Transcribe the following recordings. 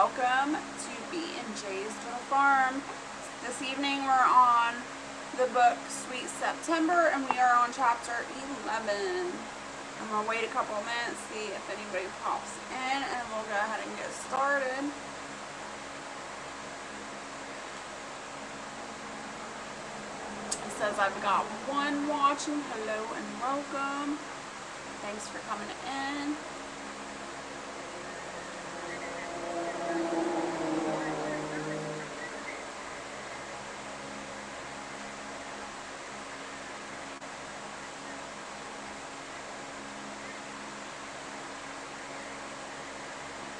welcome to B&J's to the Farm. This evening we're on the book Sweet September and we are on chapter 11. I'm going to wait a couple of minutes, see if anybody pops in, and we'll go ahead and get started. It says I've got one watching. Hello and welcome. Thanks for coming in.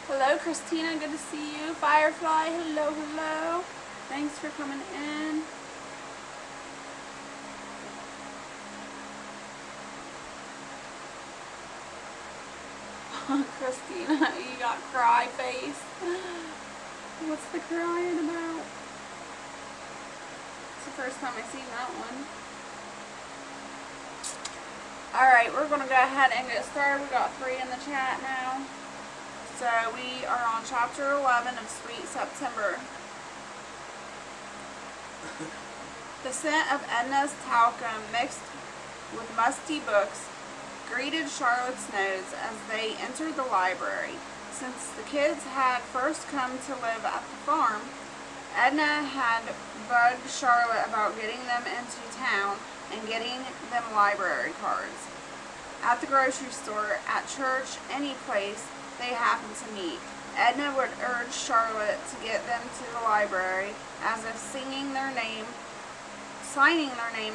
Hello, Christina. Good to see you. Firefly. Hello, hello. Thanks for coming in. Christina, you got cry face. What's the crying about? It's the first time I've seen that one. Alright, we're going to go ahead and get started. We got 3 in the chat now. So we are on chapter 11 of Sweet September. The scent of Edna's talcum mixed with musty books greeted Charlotte's nose as they entered the library. Since the kids had first come to live at the farm, Edna had bugged Charlotte about getting them into town and getting them library cards. At the grocery store, at church, any place they happened to meet, Edna would urge Charlotte to get them to the library, as if signing their name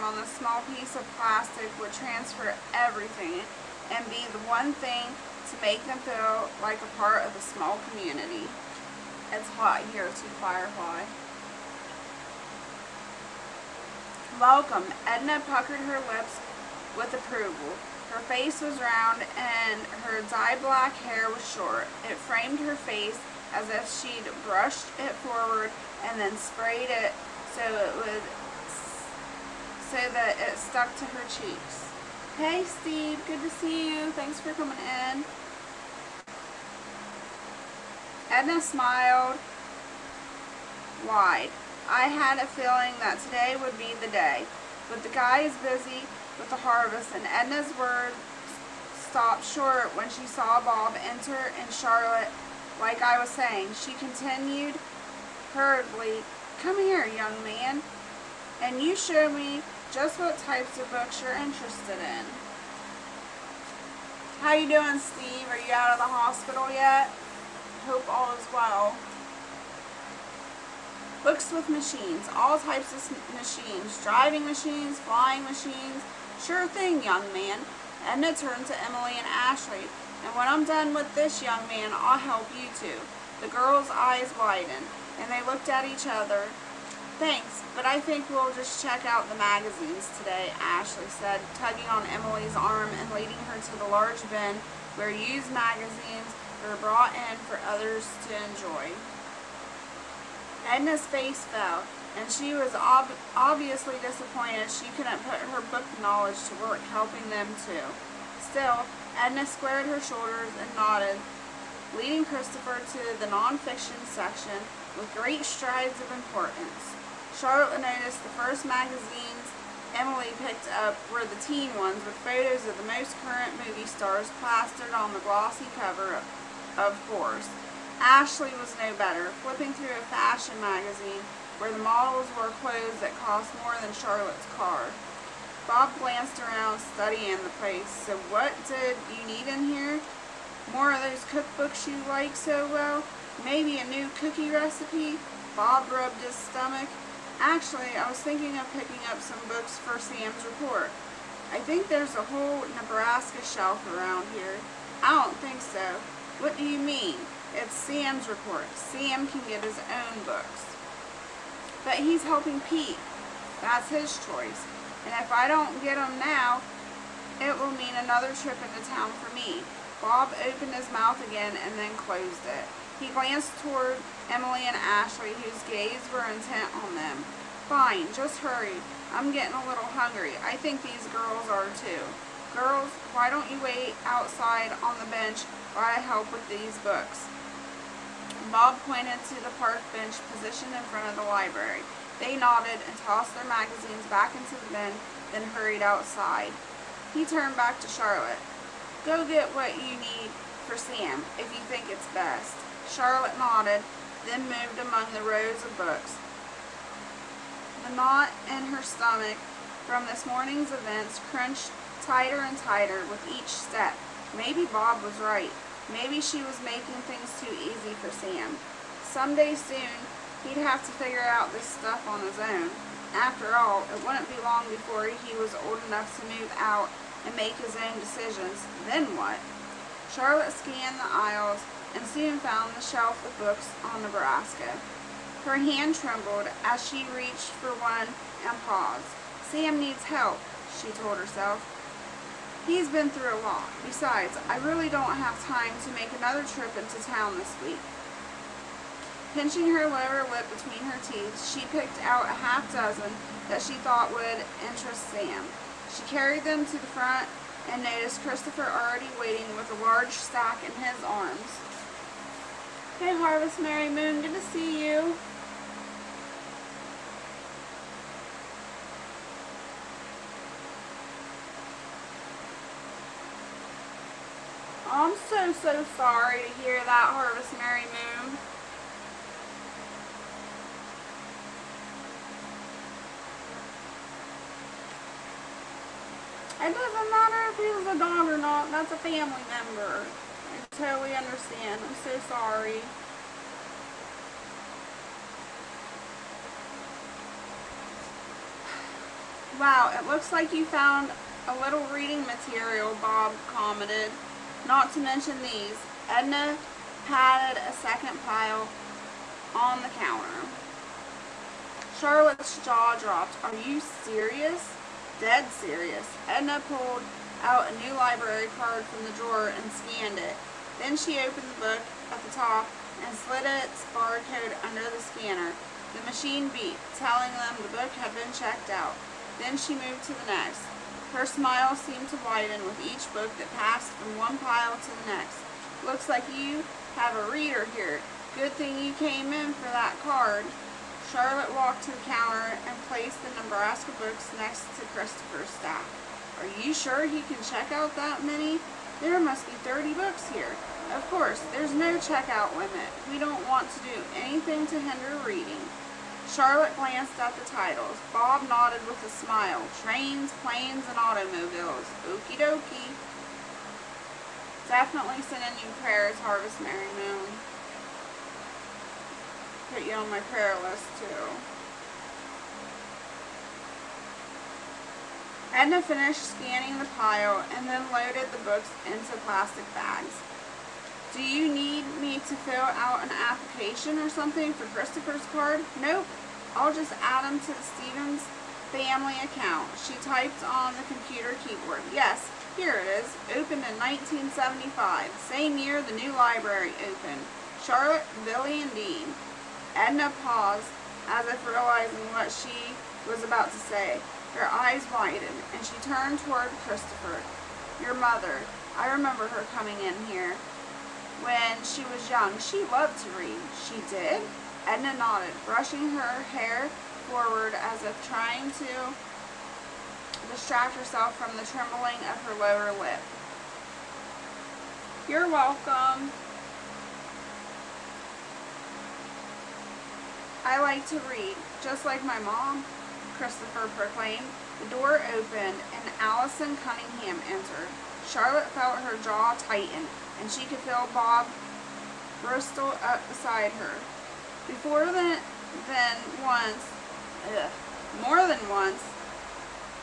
on the small piece of plastic would transfer everything and be the one thing to make them feel like a part of a small community. It's hot here too, Firefly. Welcome. Edna puckered her lips with approval. Her face was round and her dyed black hair was short. It framed her face as if she'd brushed it forward and then sprayed it so that it stuck to her cheeks. Hey Steve, good to see you. Thanks for coming in. Edna smiled wide. I had a feeling that today would be the day, but the guy is busy with the harvest, and Edna's words stopped short when she saw Bob enter and Charlotte. Like I was saying, she continued hurriedly, "Come here, young man, and you show me just what types of books you're interested in." How you doing, Steve? Are you out of the hospital yet? Hope all is well. Books with machines, all types of machines, driving machines, flying machines. Sure thing, young man. Edna turned to Emily and Ashley. And when I'm done with this, young man, I'll help you too. The girls' eyes widened, and they looked at each other. Thanks, but I think we'll just check out the magazines today, Ashley said, tugging on Emily's arm and leading her to the large bin where used magazines were brought in for others to enjoy. Edna's face fell, and she was obviously disappointed she couldn't put her book knowledge to work helping them too. Still, Edna squared her shoulders and nodded, leading Christopher to the nonfiction section with great strides of importance. Charlotte noticed the first magazines Emily picked up were the teen ones with photos of the most current movie stars plastered on the glossy cover, of course. Ashley was no better, flipping through a fashion magazine where the models wore clothes that cost more than Charlotte's car. Bob glanced around, studying the place. So what did you need in here? More of those cookbooks you like so well? Maybe a new cookie recipe? Bob rubbed his stomach. Actually, I was thinking of picking up some books for Sam's report. I think there's a whole Nebraska shelf around here. I don't think so. What do you mean? It's Sam's report. Sam can get his own books. But he's helping Pete. That's his choice. And if I don't get him now, it will mean another trip into town for me. Bob opened his mouth again and then closed it. He glanced toward Emily and Ashley, whose gaze were intent on them. Fine, just hurry. I'm getting a little hungry. I think these girls are too. Girls, why don't you wait outside on the bench while I help with these books? Bob pointed to the park bench positioned in front of the library. They nodded and tossed their magazines back into the bin, then hurried outside. He turned back to Charlotte. Go get what you need for Sam, if you think it's best. Charlotte nodded, then moved among the rows of books. The knot in her stomach from this morning's events crunched tighter and tighter with each step. Maybe Bob was right. Maybe she was making things too easy for Sam. Someday soon, he'd have to figure out this stuff on his own. After all, it wouldn't be long before he was old enough to move out and make his own decisions. Then what? Charlotte scanned the aisles and soon found the shelf of books on Nebraska. Her hand trembled as she reached for one and paused. Sam needs help, she told herself. He's been through a lot. Besides, I really don't have time to make another trip into town this week. Pinching her lower lip between her teeth, she picked out a half dozen that she thought would interest Sam. She carried them to the front and noticed Christopher already waiting with a large stack in his arms. Hey, Harvest Mary Moon, good to see you. I'm so sorry to hear that, Harvest Mary Moon. It doesn't matter if he was a dog or not. That's a family member. I totally understand. I'm so sorry. Wow, it looks like you found a little reading material, Bob commented. Not to mention these. Edna patted a second pile on the counter. Charlotte's jaw dropped. Are you serious? Dead serious. Edna pulled out a new library card from the drawer and scanned it. Then she opened the book at the top and slid its barcode under the scanner. The machine beeped, telling them the book had been checked out. Then she moved to the next. Her smile seemed to widen with each book that passed from one pile to the next. Looks like you have a reader here. Good thing you came in for that card. Charlotte walked to the counter and placed the Nebraska books next to Christopher's stack. Are you sure he can check out that many? There must be 30 books here. Of course, there's no checkout limit. We don't want to do anything to hinder reading. Charlotte glanced at the titles. Bob nodded with a smile. Trains, planes, and automobiles. Okie dokie. Definitely sending you prayers, Harvest Mary Moon. Put you on my prayer list too. Edna finished scanning the pile and then loaded the books into plastic bags. Do you need me to fill out an application or something for Christopher's card? Nope. I'll just add them to the Stevens family account. She typed on the computer keyboard. Yes, here it is. Opened in 1975. Same year the new library opened. Charlotte, Billy, and Dean. Edna paused as if realizing what she was about to say. Her eyes widened, and she turned toward Christopher. Your mother. I remember her coming in here when she was young. She loved to read. She did? Edna nodded, brushing her hair forward as if trying to distract herself from the trembling of her lower lip. You're welcome. I like to read, just like my mom, Christopher proclaimed. The door opened and Allison Cunningham entered. Charlotte felt her jaw tighten, and she could feel Bob bristle up beside her. More than once,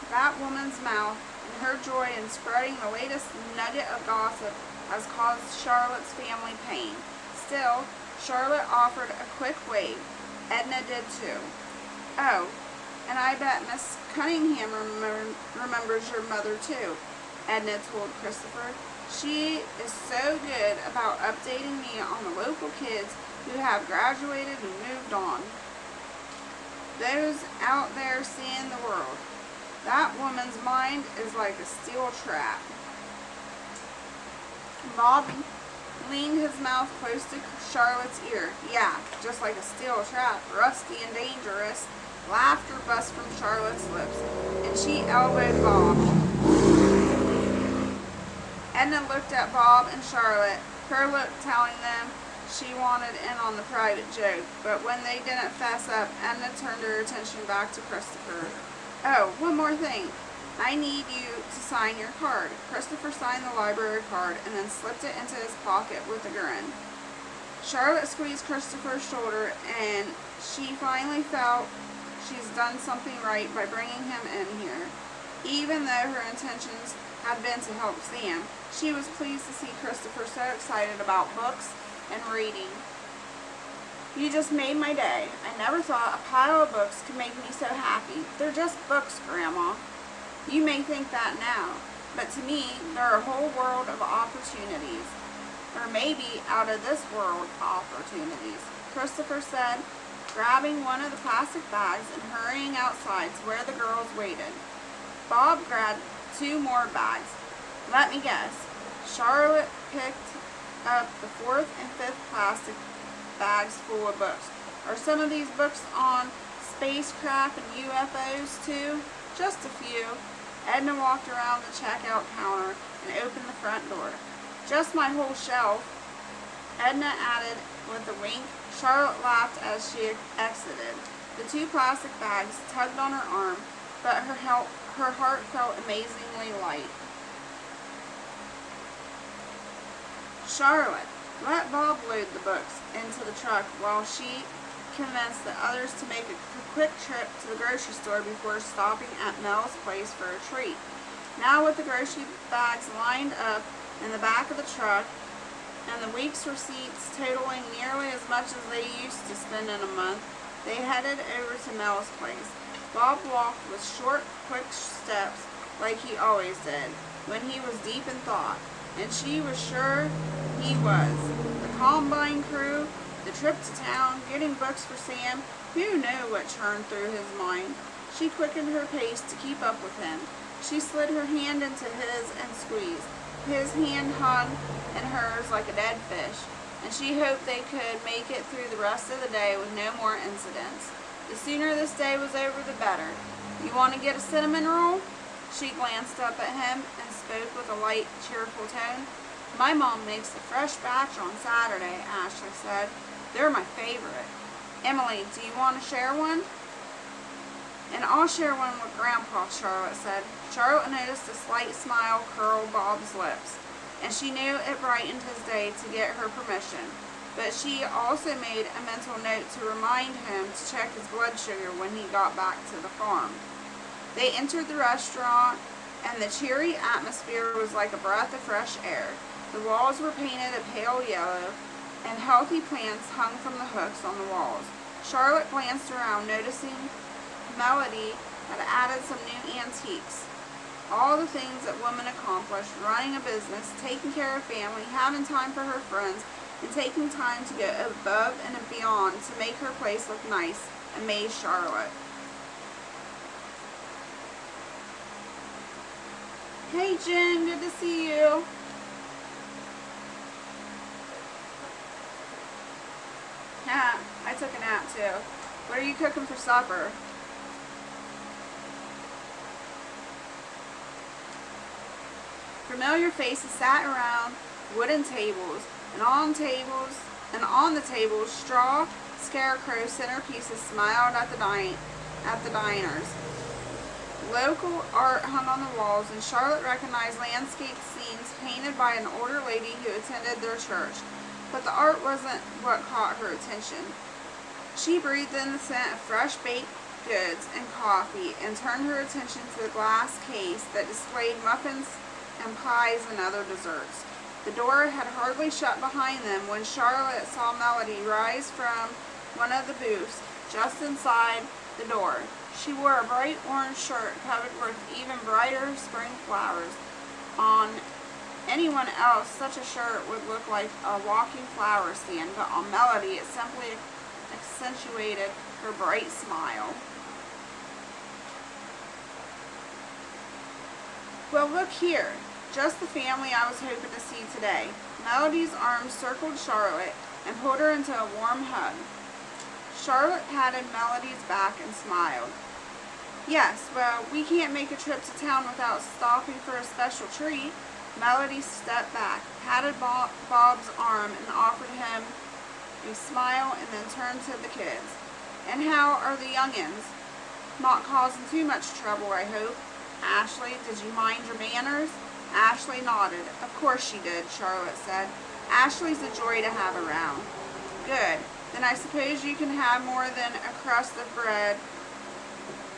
that woman's mouth and her joy in spreading the latest nugget of gossip has caused Charlotte's family pain. Still, Charlotte offered a quick wave. Edna did too. Oh, and I bet Miss Cunningham remembers your mother too, Edna told Christopher. She is so good about updating me on the local kids who have graduated and moved on. Those out there seeing the world. That woman's mind is like a steel trap. Bob leaned his mouth close to Charlotte's ear. Yeah, just like a steel trap, rusty and dangerous. Laughter burst from Charlotte's lips, and she elbowed Bob. Edna looked at Bob and Charlotte, her look telling them she wanted in on the private joke, but when they didn't fess up, Edna turned her attention back to Christopher. Oh, one more thing. I need you to sign your card. Christopher signed the library card and then slipped it into his pocket with a grin. Charlotte squeezed Christopher's shoulder, and she finally felt she's done something right by bringing him in here. Even though her intentions had been to help Sam, she was pleased to see Christopher so excited about books and reading. You just made my day. I never thought a pile of books could make me so happy. They're just books, Grandma. You may think that now, but to me, they're a whole world of opportunities. Or maybe out of this world opportunities, Christopher said, grabbing one of the plastic bags and hurrying outside to where the girls waited. Bob grabbed 2 more bags. Let me guess. Charlotte picked up the 4th and 5th plastic bags full of books. Are some of these books on spacecraft and UFOs too? Just a few. Edna walked around the checkout counter and opened the front door. Just my whole shelf, Edna added with a wink. Charlotte laughed as she exited. The 2 plastic bags tugged on her arm, but her heart felt amazingly light. Charlotte, let Bob load the books into the truck while she convinced the others to make a quick trip to the grocery store before stopping at Mel's place for a treat. Now with the grocery bags lined up in the back of the truck and the week's receipts totaling nearly as much as they used to spend in a month, they headed over to Mel's place. Bob walked with short, quick steps like he always did when he was deep in thought, and she was sure he was. The combine crew, the trip to town, getting books for Sam, who knew what churned through his mind. She quickened her pace to keep up with him. She slid her hand into his and squeezed. His hand hung in hers like a dead fish, and she hoped they could make it through the rest of the day with no more incidents. The sooner this day was over, the better. You want to get a cinnamon roll? She glanced up at him and spoke with a light, cheerful tone. My mom makes a fresh batch on Saturday, Ashley said. They're my favorite. Emily, do you want to share one? And I'll share one with Grandpa, Charlotte said. Charlotte noticed a slight smile curl Bob's lips, and she knew it brightened his day to get her permission. But she also made a mental note to remind him to check his blood sugar when he got back to the farm. They entered the restaurant, and the cheery atmosphere was like a breath of fresh air. The walls were painted a pale yellow, and healthy plants hung from the hooks on the walls. Charlotte glanced around, noticing Melody had added some new antiques. All the things that women accomplish: running a business, taking care of family, having time for her friends, and taking time to go above and beyond to make her place look nice, amazed Charlotte. Hey Jen, good to see you. Yeah, I took a nap too. What are you cooking for supper? Familiar faces sat around wooden tables, and on the tables, straw scarecrow centerpieces smiled at the diners. Local art hung on the walls, and Charlotte recognized landscape scenes painted by an older lady who attended their church. But the art wasn't what caught her attention. She breathed in the scent of fresh baked goods and coffee, and turned her attention to the glass case that displayed muffins and pies and other desserts. The door had hardly shut behind them when Charlotte saw Melody rise from one of the booths just inside the door. She wore a bright orange shirt covered with even brighter spring flowers. On anyone else, such a shirt would look like a walking flower stand, but on Melody, it simply accentuated her bright smile. Well, look here. Just the family I was hoping to see today. Melody's arms circled Charlotte and pulled her into a warm hug. Charlotte patted Melody's back and smiled. Yes, well, we can't make a trip to town without stopping for a special treat. Melody stepped back, patted Bob's arm, and offered him a smile, and then turned to the kids. And how are the youngins? Not causing too much trouble, I hope. Ashley, did you mind your manners? Ashley nodded. Of course she did, Charlotte said. Ashley's a joy to have around. Good. Then I suppose you can have more than a crust of bread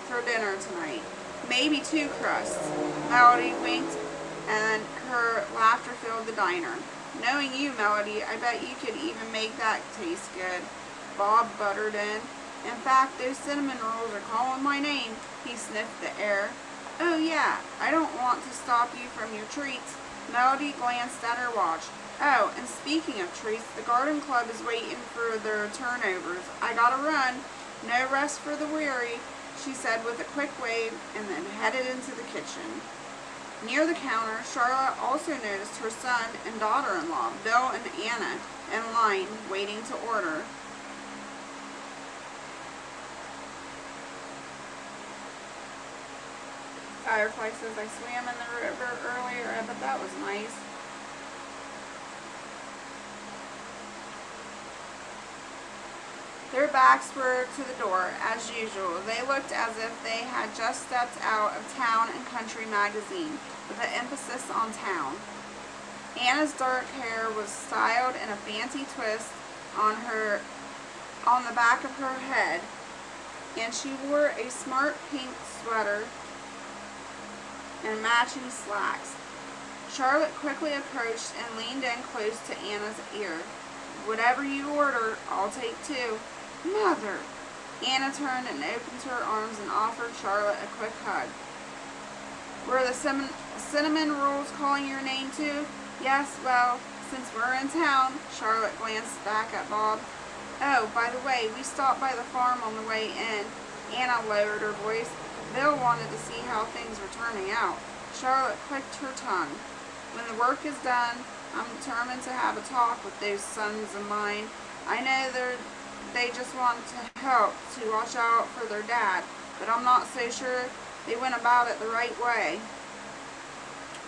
for dinner tonight. Maybe 2 crusts. Melody winked, and her laughter filled the diner. Knowing you, Melody, I bet you could even make that taste good. Bob buttered in. In fact, those cinnamon rolls are calling my name. He sniffed the air. Oh yeah, I don't want to stop you from your treats. Melody glanced at her watch. Oh, and speaking of treats, the garden club is waiting for their turnovers. I gotta run. No rest for the weary, she said with a quick wave, and then headed into the kitchen. Near the counter, Charlotte also noticed her son and daughter-in-law, Bill and Anna, in line, waiting to order. Firefly says, I swam in the river earlier. I bet that was nice. Their backs were to the door, as usual. They looked as if they had just stepped out of Town and Country magazine, with an emphasis on town. Anna's dark hair was styled in a fancy twist on the back of her head, and she wore a smart pink sweater and matching slacks. Charlotte quickly approached and leaned in close to Anna's ear. Whatever you order, I'll take 2. Mother! Anna turned and opened her arms and offered Charlotte a quick hug. Were the cinnamon rolls calling your name too? Yes, well, since we're in town. Charlotte glanced back at Bob. Oh, by the way, we stopped by the farm on the way in. Anna lowered her voice. Bill wanted to see how things were turning out. Charlotte clicked her tongue. When the work is done, I'm determined to have a talk with those sons of mine. I know they just want to help, to watch out for their dad, but I'm not so sure they went about it the right way.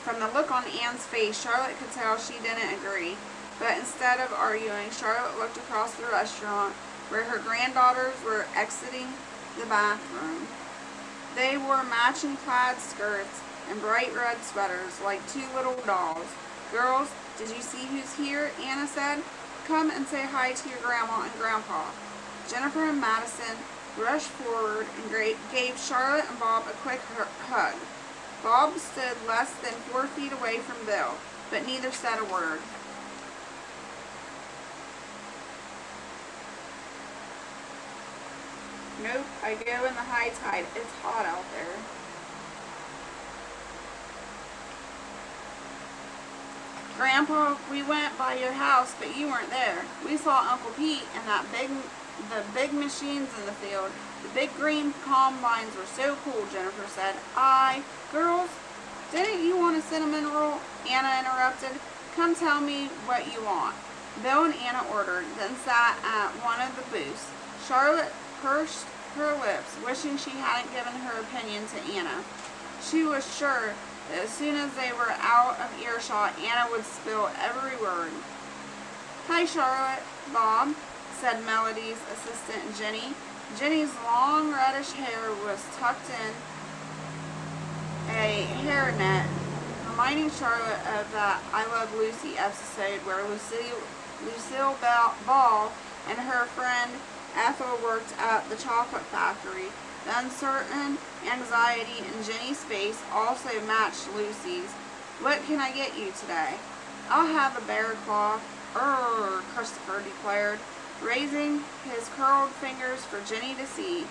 From the look on Anne's face, Charlotte could tell she didn't agree, but instead of arguing, Charlotte looked across the restaurant where her granddaughters were exiting the bathroom. They wore matching plaid skirts and bright red sweaters like 2 little dolls. Girls, did you see who's here? Anna said. Come and say hi to your grandma and grandpa. Jennifer and Madison rushed forward and gave Charlotte and Bob a quick hug. Bob stood less than 4 feet away from Bill, but neither said a word. Nope, I go in the high tide. It's hot out there. Grandpa, we went by your house, but you weren't there. We saw Uncle Pete and the big machines in the field. The big green combines were so cool, Jennifer said. Girls, didn't you want a cinnamon roll? Anna interrupted. Come tell me what you want. Bill and Anna ordered, then sat at one of the booths. Charlotte pursed her lips, wishing she hadn't given her opinion to Anna. She was sure that as soon as they were out of earshot, Anna would spill every word. Hi, Charlotte. Bob, said Melody's assistant, Jenny. Jenny's long reddish hair was tucked in a hairnet, reminding Charlotte of that I Love Lucy episode where Lucille Ball and her friend Ethel worked at the chocolate factory. The uncertain anxiety in Jenny's face also matched Lucy's. What can I get you today? I'll have a bear claw, Christopher declared, raising his curled fingers for Jenny to see.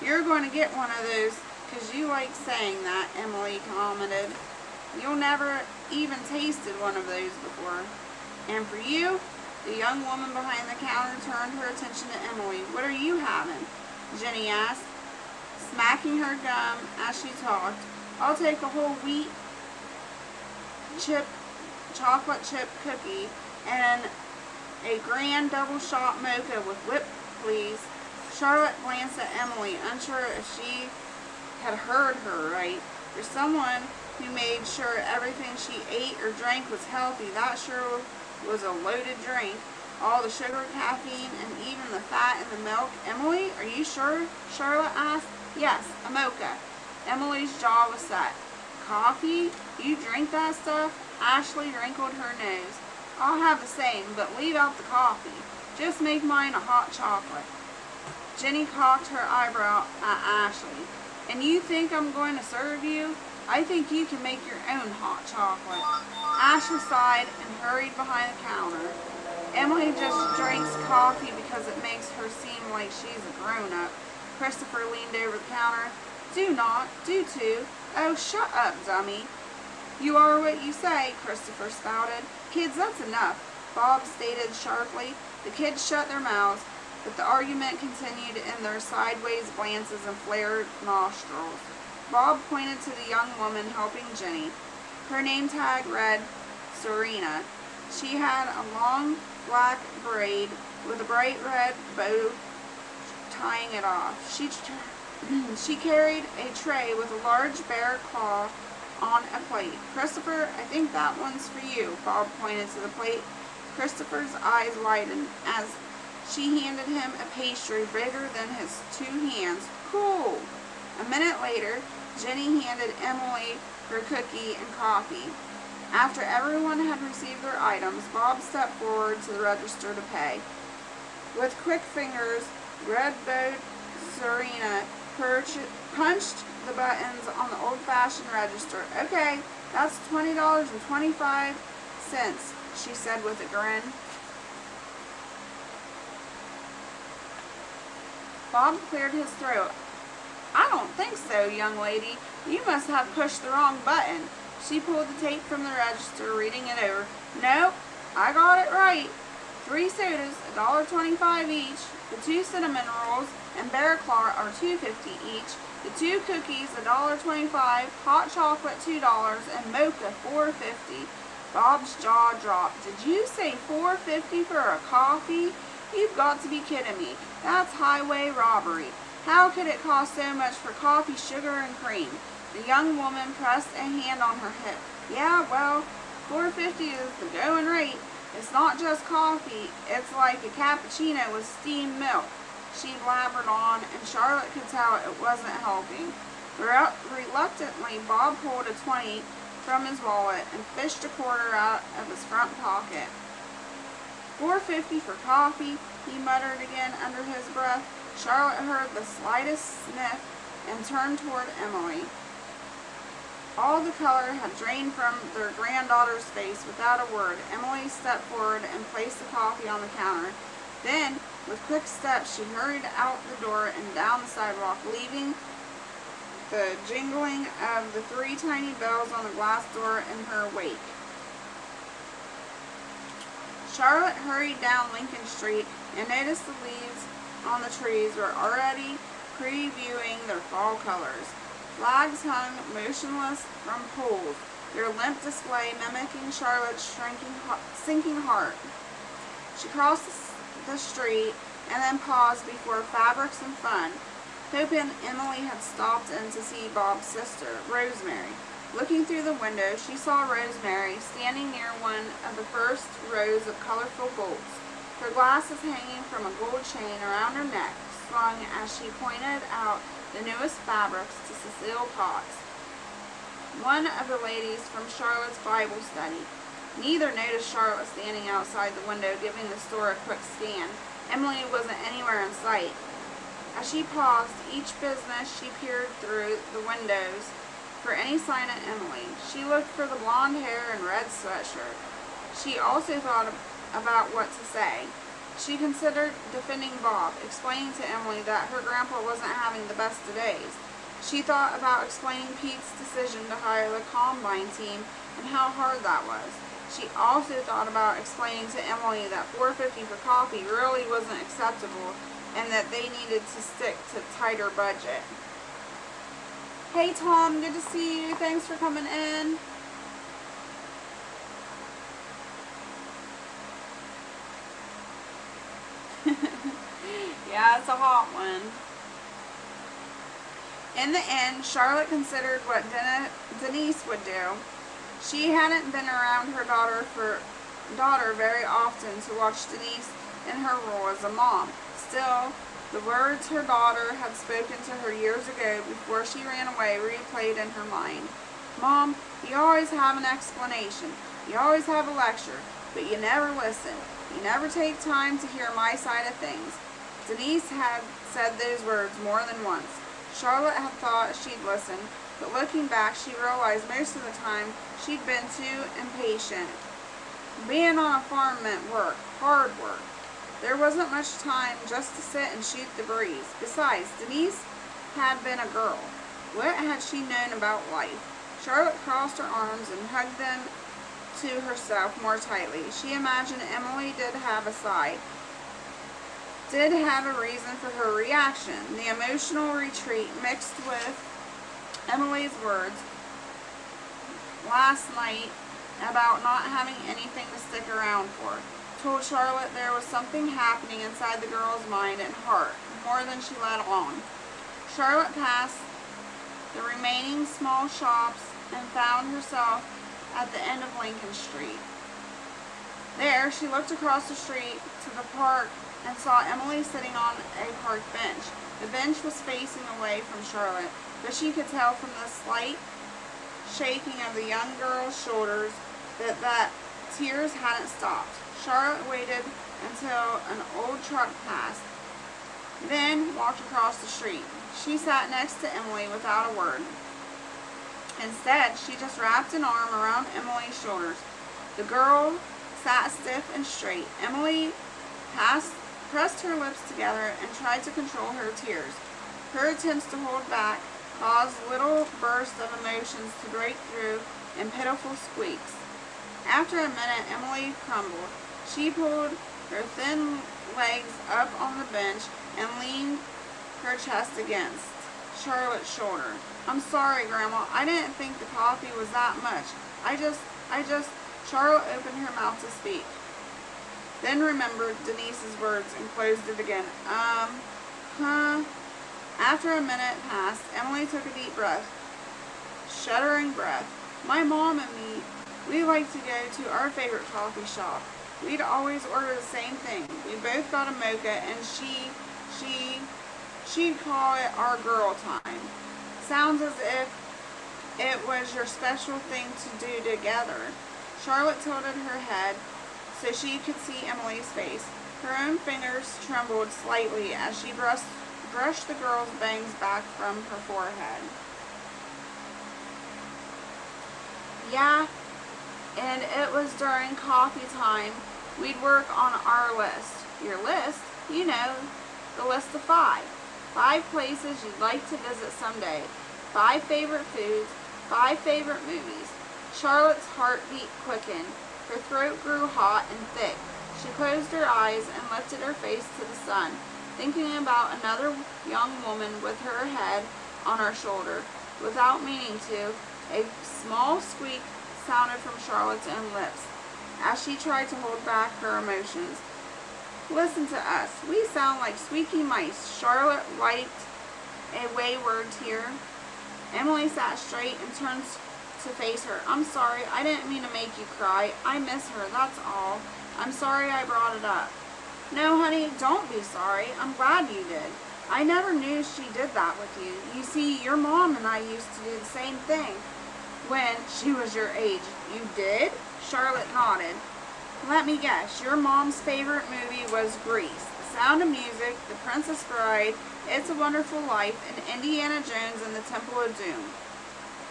You're going to get one of those because you like saying that, Emily commented. You'll never even tasted one of those before. And for you? The young woman behind the counter turned her attention to Emily. What are you having? Jenny asked, smacking her gum as she talked. I'll take a whole wheat chip chocolate chip cookie and a grand double shot mocha with whipped, please. Charlotte glanced at Emily, unsure if she had heard her right. For someone who made sure everything she ate or drank was healthy, that sure was a loaded drink. All the sugar, caffeine, and even the fat in the milk. Emily, are you sure? Charlotte asked. Yes, a mocha. Emily's jaw was set. Coffee? You drink that stuff? Ashley wrinkled her nose. I'll have the same, but leave out the coffee. Just make mine a hot chocolate. Jenny cocked her eyebrow at Ashley. And you think I'm going to serve you? I think you can make your own hot chocolate. Ashley sighed and hurried behind the counter. Emily just drinks coffee because it makes her seem like she's a grown-up. Christopher leaned over the counter. Do not, do too. Oh, shut up, dummy. You are what you say, Christopher spouted. Kids, that's enough, Bob stated sharply. The kids shut their mouths, but the argument continued in their sideways glances and flared nostrils. Bob pointed to the young woman helping Jenny. Her name tag read Serena. She had a long black braid with a bright red bow tying it off. She carried a tray with a large bear claw on a plate. Christopher, I think that one's for you, Bob pointed to the plate. Christopher's eyes widened as she handed him a pastry bigger than his two hands. Cool. A minute later, Jenny handed Emily her cookie and coffee. After everyone had received their items, Bob stepped forward to the register to pay. With quick fingers, red-bowed Serena punched the buttons on the old-fashioned register. Okay, that's $20.25, she said with a grin. Bob cleared his throat. I don't think so, young lady. You must have pushed the wrong button. She pulled the tape from the register, reading it over. Nope, I got it right. 3 sodas, $1.25 each. The 2 cinnamon rolls and bear claw are $2.50 each. The 2 cookies, $1.25. Hot chocolate, $2, and mocha, $4.50. Bob's jaw dropped. Did you say $4.50 for a coffee? You've got to be kidding me. That's highway robbery. How could it cost so much for coffee, sugar, and cream? The young woman pressed a hand on her hip. Yeah, well, $4.50 is the going rate. It's not just coffee. It's like a cappuccino with steamed milk. She blabbered on, and Charlotte could tell it wasn't helping. Reluctantly, Bob pulled a 20 from his wallet and fished a quarter out of his front pocket. $4.50 for coffee, he muttered again under his breath. Charlotte heard the slightest sniff and turned toward Emily. All the color had drained from their granddaughter's face. Without a word, Emily stepped forward and placed the coffee on the counter. Then, with quick steps, she hurried out the door and down the sidewalk, leaving the jingling of the 3 tiny bells on the glass door in her wake. Charlotte hurried down Lincoln Street and noticed the leaves on the trees were already previewing their fall colors. Flags hung motionless from poles, their limp display mimicking Charlotte's sinking heart. She crossed the street and then paused before Fabrics and Fun, hoping Emily had stopped in to see Bob's sister, Rosemary. Looking through the window, she saw Rosemary standing near one of the first rows of colorful bolts, her glasses hanging from a gold chain around her neck, swung as she pointed out the newest fabrics to Cecile Potts, one of the ladies from Charlotte's Bible study. Neither noticed Charlotte standing outside the window giving the store a quick scan. Emily wasn't anywhere in sight. As she paused each business, she peered through the windows for any sign of Emily. She looked for the blonde hair and red sweatshirt. She also thought about what to say. She considered defending Bob, explaining to Emily that her grandpa wasn't having the best of days. She thought about explaining Pete's decision to hire the combine team and how hard that was. She also thought about explaining to Emily that $4.50 for coffee really wasn't acceptable and that they needed to stick to tighter budget. Hey Tom, good to see you. Thanks for coming in. Yeah, it's a hot one. In the end, Charlotte considered what Denise would do. She hadn't been around her daughter very often to watch Denise in her role as a mom. Still, the words her daughter had spoken to her years ago before she ran away replayed in her mind. Mom, you always have an explanation. You always have a lecture, but you never listen. You never take time to hear my side of things. Denise had said those words more than once. Charlotte had thought she'd listened, but looking back, she realized most of the time she'd been too impatient. Being on a farm meant work, hard work. There wasn't much time just to sit and shoot the breeze. Besides, Denise had been a girl. What had she known about life? Charlotte crossed her arms and hugged them to herself more tightly. She imagined Emily did have a side, did have a reason for her reaction. The emotional retreat mixed with Emily's words last night about not having anything to stick around for told Charlotte there was something happening inside the girl's mind and heart, more than she let on. Charlotte passed the remaining small shops and found herself at the end of Lincoln Street. There, she looked across the street to the park and saw Emily sitting on a park bench. The bench was facing away from Charlotte, but she could tell from the slight shaking of the young girl's shoulders that tears hadn't stopped. Charlotte waited until an old truck passed, then walked across the street. She sat next to Emily without a word. Instead, she just wrapped an arm around Emily's shoulders. The girl sat stiff and straight. Emily pressed her lips together and tried to control her tears. Her attempts to hold back caused little bursts of emotions to break through in pitiful squeaks. After a minute, Emily crumbled. She pulled her thin legs up on the bench and leaned her chest against Charlotte's shoulder. I'm sorry, Grandma. I didn't think the coffee was that much. Charlotte opened her mouth to speak, then remembered Denise's words and closed it again. After a minute passed, Emily took a deep breath, shuddering breath. My mom and me, we like to go to our favorite coffee shop. We'd always order the same thing. We both got a mocha, and she'd call it our girl time. Sounds as if it was your special thing to do together. Charlotte tilted her head so she could see Emily's face. Her own fingers trembled slightly as she brushed the girl's bangs back from her forehead. Yeah, and it was during coffee time. We'd work on our list. Your list? You know, the list of 5. 5 places you'd like to visit someday. 5 favorite foods. 5 favorite movies. Charlotte's heartbeat quickened. Her throat grew hot and thick. She closed her eyes and lifted her face to the sun, thinking about another young woman with her head on her shoulder. Without meaning to, a small squeak sounded from Charlotte's own lips as she tried to hold back her emotions. Listen to us. We sound like squeaky mice. Charlotte wiped a wayward tear. Emily sat straight and turned to face her. I'm sorry. I didn't mean to make you cry. I miss her, that's all. I'm sorry I brought it up. No, honey, don't be sorry. I'm glad you did. I never knew she did that with you. You see, your mom and I used to do the same thing when she was your age. You did? Charlotte nodded. Let me guess. Your mom's favorite movie was Grease, The Sound of Music, The Princess Bride, It's a Wonderful Life, and Indiana Jones and the Temple of Doom.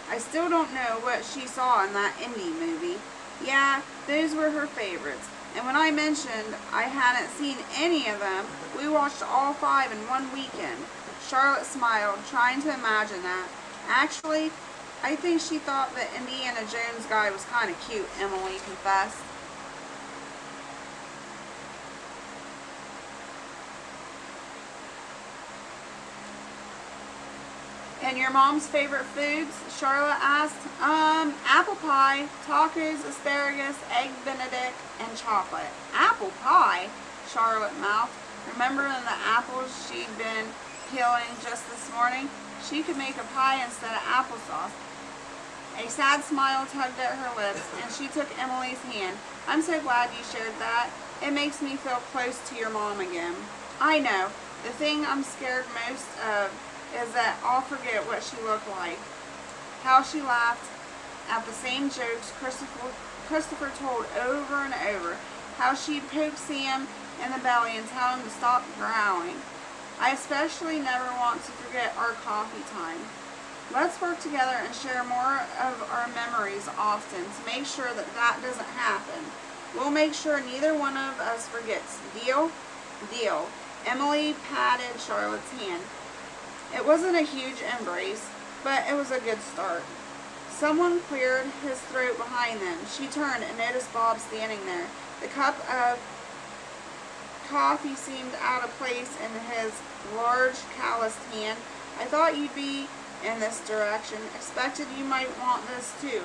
I still don't know what she saw in that indie movie. Yeah, those were her favorites. And when I mentioned I hadn't seen any of them, we watched all 5 in one weekend. Charlotte smiled, trying to imagine that. Actually, I think she thought the Indiana Jones guy was kind of cute, Emily confessed. And your mom's favorite foods? Charlotte asked. Apple pie, tacos, asparagus, egg benedict, and chocolate. Apple pie? Charlotte mouthed. Remembering the apples she'd been peeling just this morning, she could make a pie instead of applesauce. A sad smile tugged at her lips, and she took Emily's hand. I'm so glad you shared that. It makes me feel close to your mom again. I know. The thing I'm scared most of is that I'll forget what she looked like. How she laughed at the same jokes Christopher told over and over. How she'd poke Sam in the belly and tell him to stop growling. I especially never want to forget our coffee time. Let's work together and share more of our memories often to make sure that that doesn't happen. We'll make sure neither one of us forgets. Deal? Deal. Emily patted Charlotte's hand. It wasn't a huge embrace, but it was a good start. Someone cleared his throat behind them. She turned and noticed Bob standing there. The cup of coffee seemed out of place in his large, calloused hand. I thought you'd be in this direction. Expected you might want this too.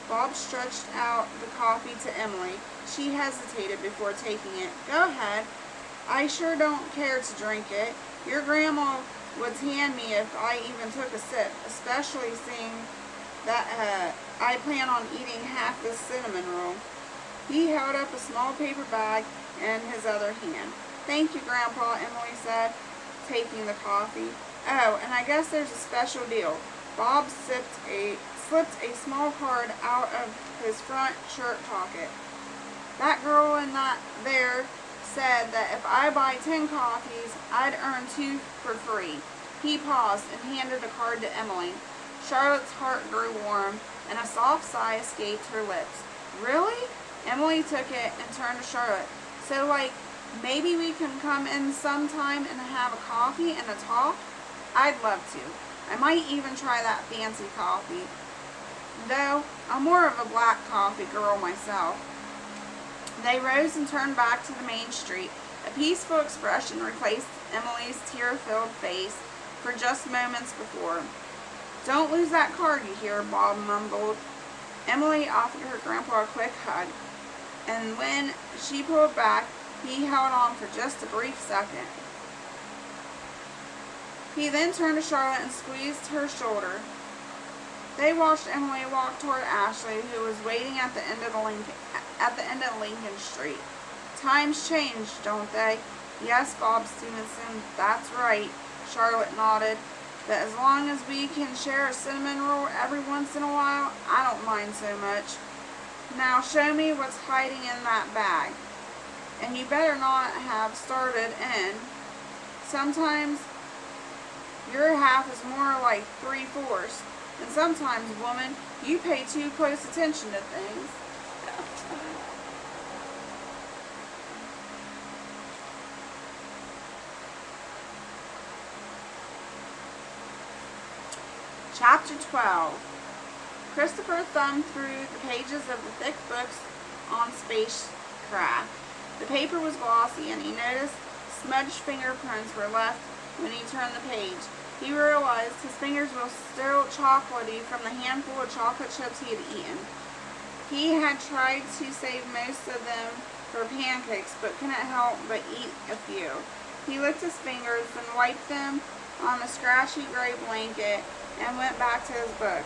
Bob stretched out the coffee to Emily. She hesitated before taking it. Go ahead. I sure don't care to drink it. Your grandma would tan me if I even took a sip, especially seeing that I plan on eating half this cinnamon roll. He held up a small paper bag in his other hand. Thank you, Grandpa, Emily said, taking the coffee. Oh, and I guess there's a special deal. Bob slipped a small card out of his front shirt pocket. That girl in that there said that if I buy 10 coffees, I'd earn 2 for free. He paused and handed a card to Emily. Charlotte's heart grew warm, and a soft sigh escaped her lips. Really? Emily took it and turned to Charlotte. So, maybe we can come in sometime and have a coffee and a talk? I'd love to. I might even try that fancy coffee. Though, I'm more of a black coffee girl myself. They rose and turned back to the main street. A peaceful expression replaced Emily's tear-filled face for just moments before. Don't lose that card, you hear, Bob mumbled. Emily offered her grandpa a quick hug, and when she pulled back, he held on for just a brief second. He then turned to Charlotte and squeezed her shoulder. They watched Emily walk toward Ashley, who was waiting at the end of Lincoln Street. Times change, don't they? Yes, Bob Stevenson, that's right. Charlotte nodded. But as long as we can share a cinnamon roll every once in a while, I don't mind so much. Now show me what's hiding in that bag. And you better not have started in. Sometimes your half is more like 3/4. And sometimes, woman, you pay too close attention to things. Chapter 12. Christopher thumbed through the pages of the thick books on spacecraft. The paper was glossy, and he noticed smudged fingerprints were left when he turned the page. He realized his fingers were still chocolatey from the handful of chocolate chips he had eaten. He had tried to save most of them for pancakes, but couldn't help but eat a few. He licked his fingers, then wiped them on the scratchy gray blanket and went back to his book.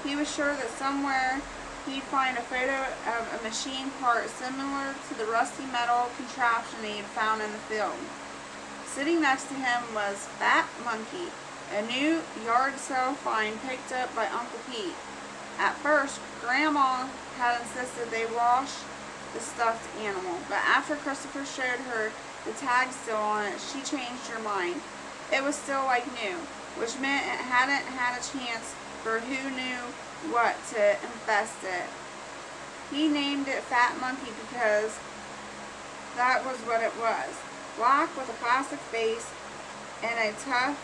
He was sure that somewhere he'd find a photo of a machine part similar to the rusty metal contraption he had found in the field. Sitting next to him was Fat Monkey, a new yard sale find picked up by Uncle Pete. At first, Grandma had insisted they wash the stuffed animal, but after Christopher showed her the tag still on it, she changed her mind. It was still like new, which meant it hadn't had a chance for who knew what to infest it. He named it Fat Monkey because that was what it was. Black with a plastic face and a tuft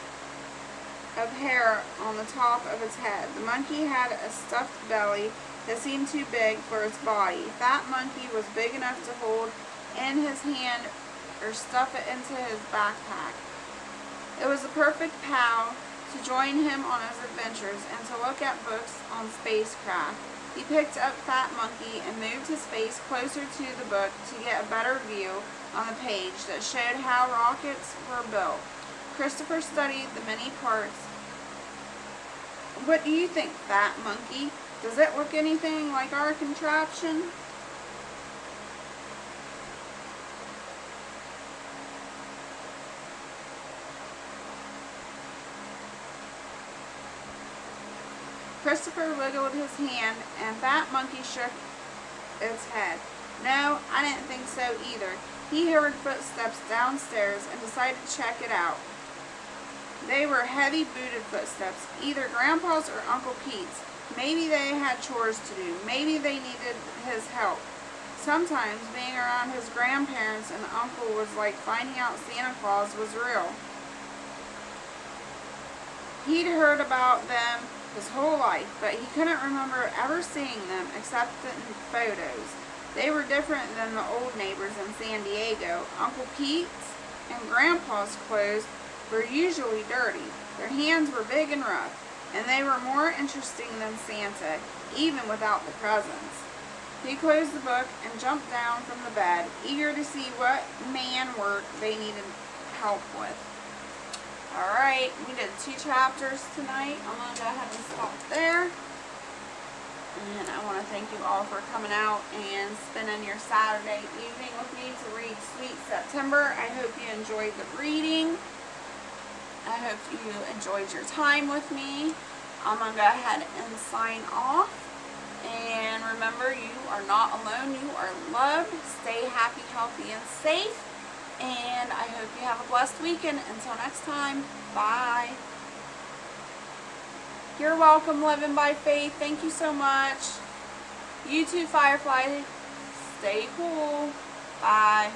of hair on the top of its head. The monkey had a stuffed belly that seemed too big for its body. Fat Monkey was big enough to hold in his hand or stuff it into his backpack. It was a perfect pal to join him on his adventures and to look at books on spacecraft. He picked up Fat Monkey and moved his face closer to the book to get a better view on the page that showed how rockets were built. Christopher studied the many parts. What do you think, Fat Monkey? Does it look anything like our contraption? Christopher wiggled his hand, and Fat Monkey shook its head. No, I didn't think so either. He heard footsteps downstairs and decided to check it out. They were heavy-booted footsteps, either Grandpa's or Uncle Pete's. Maybe they had chores to do. Maybe they needed his help. Sometimes being around his grandparents and uncle was like finding out Santa Claus was real. He'd heard about them his whole life, but he couldn't remember ever seeing them except in photos. They were different than the old neighbors in San Diego. Uncle Pete's and Grandpa's clothes were usually dirty. Their hands were big and rough, and they were more interesting than Santa, even without the presents. He closed the book and jumped down from the bed, eager to see what man work they needed help with. Alright, we did 2 chapters tonight. I'm going to go ahead and stop there. And I want to thank you all for coming out and spending your Saturday evening with me to read Sweet September. I hope you enjoyed the reading. I hope you enjoyed your time with me. I'm going to go ahead and sign off. And remember, you are not alone. You are loved. Stay happy, healthy, and safe. And I hope you have a blessed weekend. Until next time, bye. You're welcome, Living by Faith. Thank you so much. You too, Firefly. Stay cool. Bye.